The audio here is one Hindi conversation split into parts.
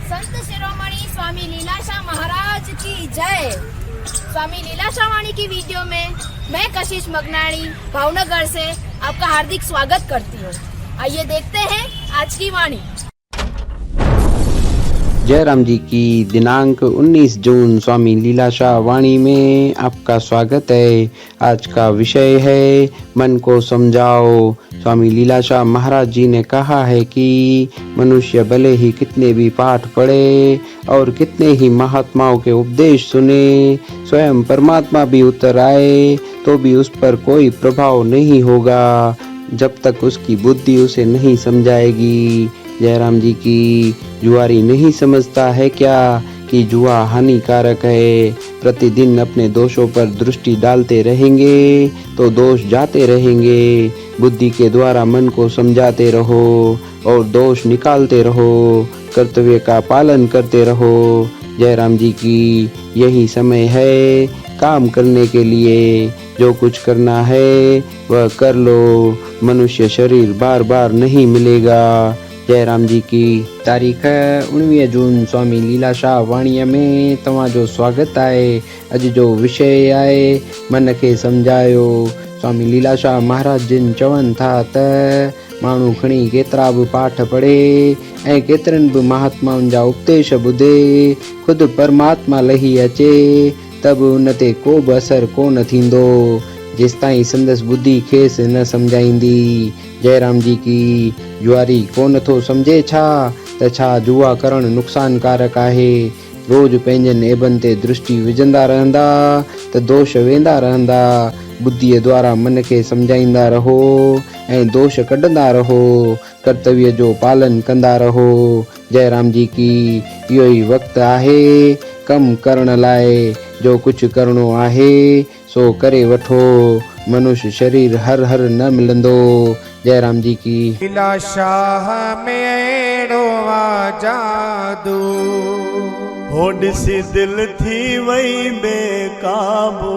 संत शिरोमणि स्वामी लीलाशाह महाराज की जय। स्वामी लीलाशाह वाणी की वीडियो में मैं कशिश मगनाणी भावनगर से आपका हार्दिक स्वागत करती हूँ। आइए देखते हैं आज की वाणी। जयराम जी की दिनांक 19 जून स्वामी लीलाशाह वाणी में आपका स्वागत है। आज का विषय है मन को समझाओ। स्वामी लीलाशाह महाराज जी ने कहा है कि मनुष्य भले ही कितने भी पाठ पढ़े और कितने ही महात्माओं के उपदेश सुने, स्वयं परमात्मा भी उतर आए तो भी उस पर कोई प्रभाव नहीं होगा जब तक उसकी बुद्धि उसे नहीं समझाएगी। जयराम जी की जुआरी नहीं समझता है क्या कि जुआ हानिकारक है। प्रतिदिन अपने दोषों पर दृष्टि डालते रहेंगे तो दोष जाते रहेंगे। बुद्धि के द्वारा मन को समझाते रहो और दोष निकालते रहो, कर्तव्य का पालन करते रहो। जयराम जी की यही समय है काम करने के लिए। जो कुछ करना है वह कर लो, मनुष्य शरीर बार बार नहीं मिलेगा। जयराम जी की तारीख 19 जून स्वामी लीलाशाह वाणी में तव्हांजो स्वागत आहे। अॼु जो विषय आहे मन खे सम्झायो। स्वामी लीलाशाह महाराज जिन चवनि था त माण्हू खणी केतिरा बि पाठ पढ़े ऐं केतिरनि बि महात्माउनि जा उपदेश ॿुधे, ख़ुदि परमात्मा लही अचे त बि उन ते को बि असरु कोन थींदो जेसिताईं संदसि बुद्धि खेसि न सम्झाईंदी। जयराम जी की जुआरी कोन थो सम्झे छा जुआ करणु नुक़सानकारक आहे। रोज़ पंहिंजनि एबनि ते दृष्टि विझंदा रहंदा त दोष वेंदा रहंदा। बुद्धीअ द्वारा मन खे सम्झाईंदा रहो ऐं दोष कढंदा रहो, कर्तव्य जो पालन कंदा रहो। जयराम जी की इहो ई वक़्तु आहे कम करण लाइ। जो कुझु करणो आहे सो करे वठो, मनुष्य शरीर हर हर न मिलंदो। जयराम जी की लीलाशाह में अहिड़ो जादू होड़ सी दिल थी वही बेकाबू,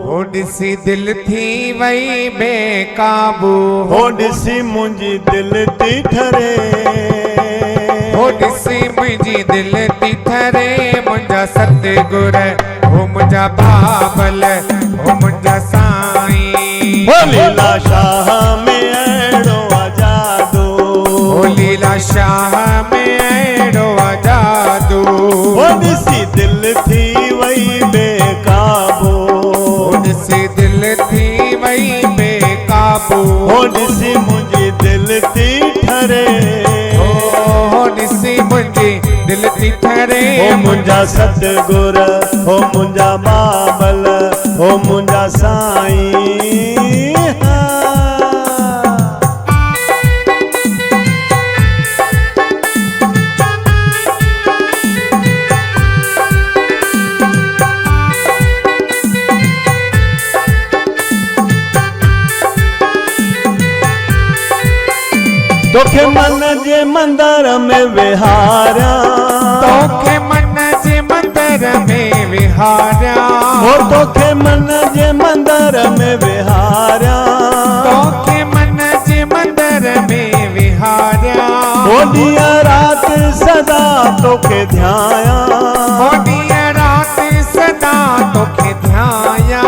होड़ सी दिल थी वही बेकाबू, होड़ सी मुंहिंजी दिल थी ठरे, होड़ सी मुंहिंजी दिल थी ठरे। मुंहिंजा सतगुर हो मुंहिंजा बाबल हो मुंहिंजा साईं। लीलाशाह में अहिड़ो जादू, लीलाशाह में अहिड़ो जादू। होड़ सी दिल थी वही बेकाबू, होड़ सी दिल थी वही बेकाबू, होड़ सी मुंहिंजी दिल थी ठरे, होड़ सी मुंहिंजी दिल थी ठरे। हो मुंहिंजा सतगुर हो मुंहिंजा बाबल हो मुंहिंजा साईं। तोखे मन जे मंदर में विहारा, तोखे मन जे मंदर में विहारा, हो तोखे मन जे मंदर में विहारा, तोखे मन जे मंदर में विहारा। हो ॾींहुं रात सदा तोखे ध्याया, हो ॾींहुं रात सदा तोखे ध्याया।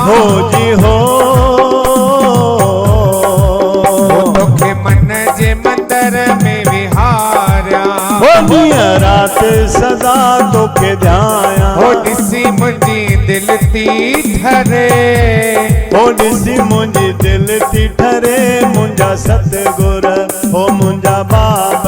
हो जी हो में विहारा, हो ॾींहुं रात सदा तोखे ध्याया। हो ॾिसी मुंहिंजी दिल थी ठरे, हो ॾिसी मुंहिंजी दिल थी ठरे। मुंहिंजा सतगुर हो मुंहिंजा बाबा